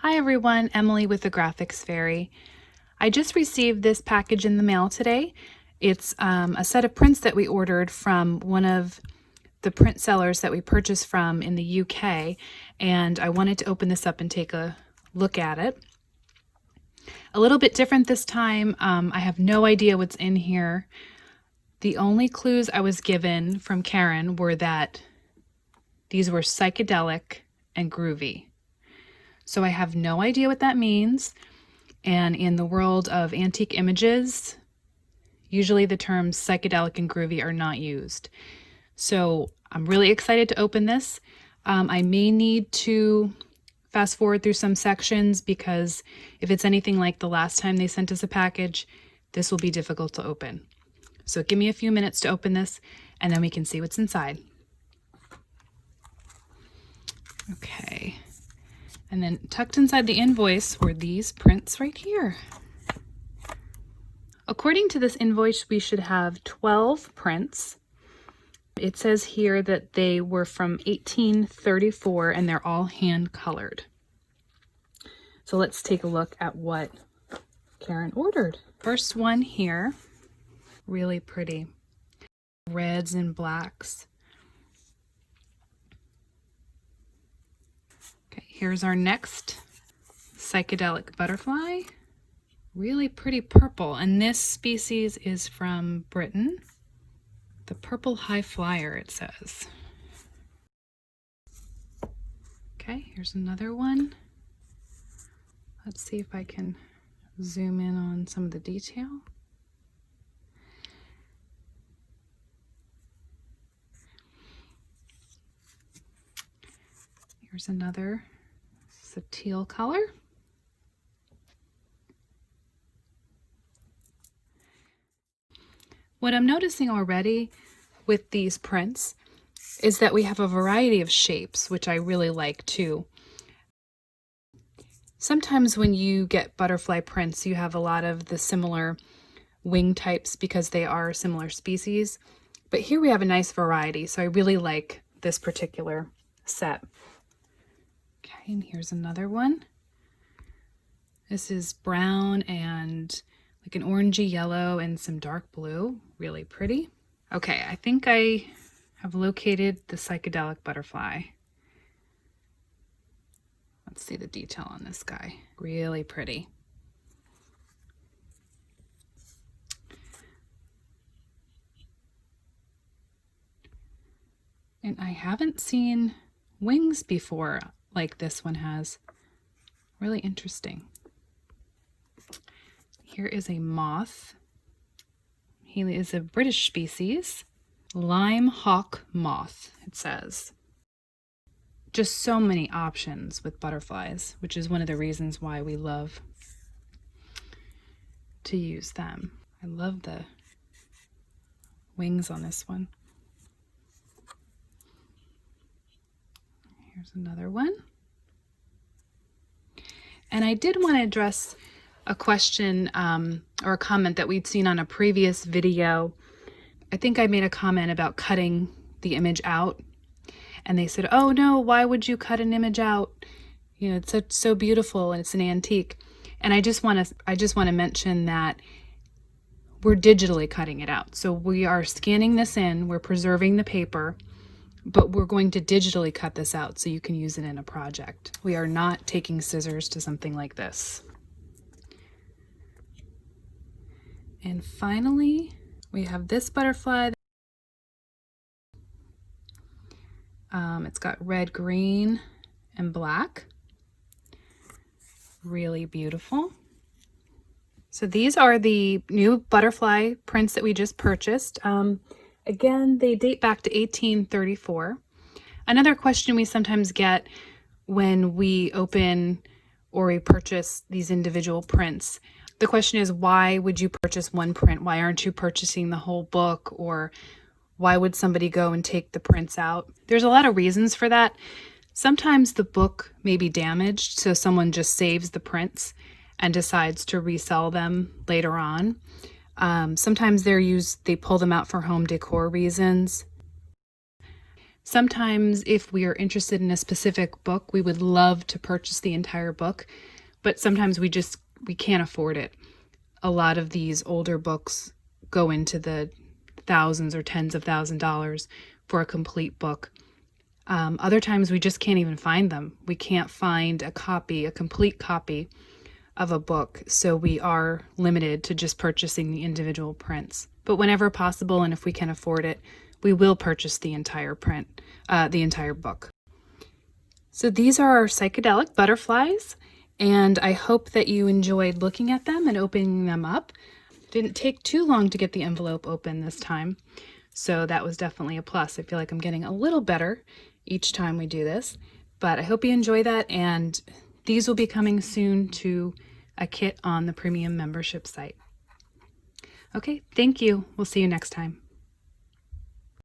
Hi everyone, Emily with the Graphics Fairy. I just received this package in the mail today. It's a set of prints that we ordered from one of the print sellers that we purchased from in the UK, and I wanted to open this up and take a look at it. A little bit different this time. I have no idea what's in here. The only clues I was given from Karen were that these were psychedelic and groovy. So I have no idea what that means. And in the world of antique images, usually the terms psychedelic and groovy are not used. So I'm really excited to open this. I may need to fast forward through some sections because if it's anything like the last time they sent us a package, this will be difficult to open. So give me a few minutes to open this and then we can see what's inside. Okay. And then tucked inside the invoice were these prints right here. According to this invoice, we should have 12 prints. It says here that they were from 1834 and they're all hand colored. So let's take a look at what Karen ordered. First one here, really pretty. Reds and blacks. Okay, here's our next psychedelic butterfly. Really pretty purple, and this species is from Britain. The purple high flyer, it says. Okay, here's another one. Let's see if I can zoom in on some of the detail. Here's another. It's a teal color. What I'm noticing already with these prints is that we have a variety of shapes, which I really like too. Sometimes when you get butterfly prints, you have a lot of the similar wing types because they are similar species. But here we have a nice variety, so I really like this particular set. Okay, and here's another one. This is brown and like an orangey yellow and some dark blue. Really pretty. Okay, I think I have located the psychedelic butterfly. Let's see the detail on this guy. Really pretty. And I haven't seen wings before like this one has. Really interesting. Here is a moth. He is a British species. Lime hawk moth, it says. Just so many options with butterflies, which is one of the reasons why we love to use them. I love the wings on this one. Here's another one. And I did want to address a question or a comment that we'd seen on a previous video. I think I made a comment about cutting the image out, and they said, oh no, why would you cut an image out? You know, it's so beautiful and it's an antique. And I just want to mention that we're digitally cutting it out. So we are scanning this in, we're preserving the paper, but we're going to digitally cut this out so you can use it in a project. We are not taking scissors to something like this. And finally, we have this butterfly. It's got red, green, and black. Really beautiful. So these are the new butterfly prints that we just purchased. Again, they date back to 1834. Another question we sometimes get when we open or we purchase these individual prints, the question is, why would you purchase one print? Why aren't you purchasing the whole book? Or why would somebody go and take the prints out? There's a lot of reasons for that. Sometimes the book may be damaged, so someone just saves the prints and decides to resell them later on. Sometimes they pull them out for home decor reasons. Sometimes if we are interested in a specific book, we would love to purchase the entire book, but sometimes we can't afford it. A lot of these older books go into the thousands or tens of $1,000s for a complete book. Other times we just can't even find them. We can't find a complete copy of a book, so we are limited to just purchasing the individual prints. But whenever possible, and if we can afford it, we will purchase the entire book. So these are our psychedelic butterflies, and I hope that you enjoyed looking at them and opening them up. It didn't take too long to get the envelope open this time, so that was definitely a plus. I feel like I'm getting a little better each time we do this, but I hope you enjoy that, and these will be coming soon to a kit on the premium membership site. Okay, thank you. We'll see you next time.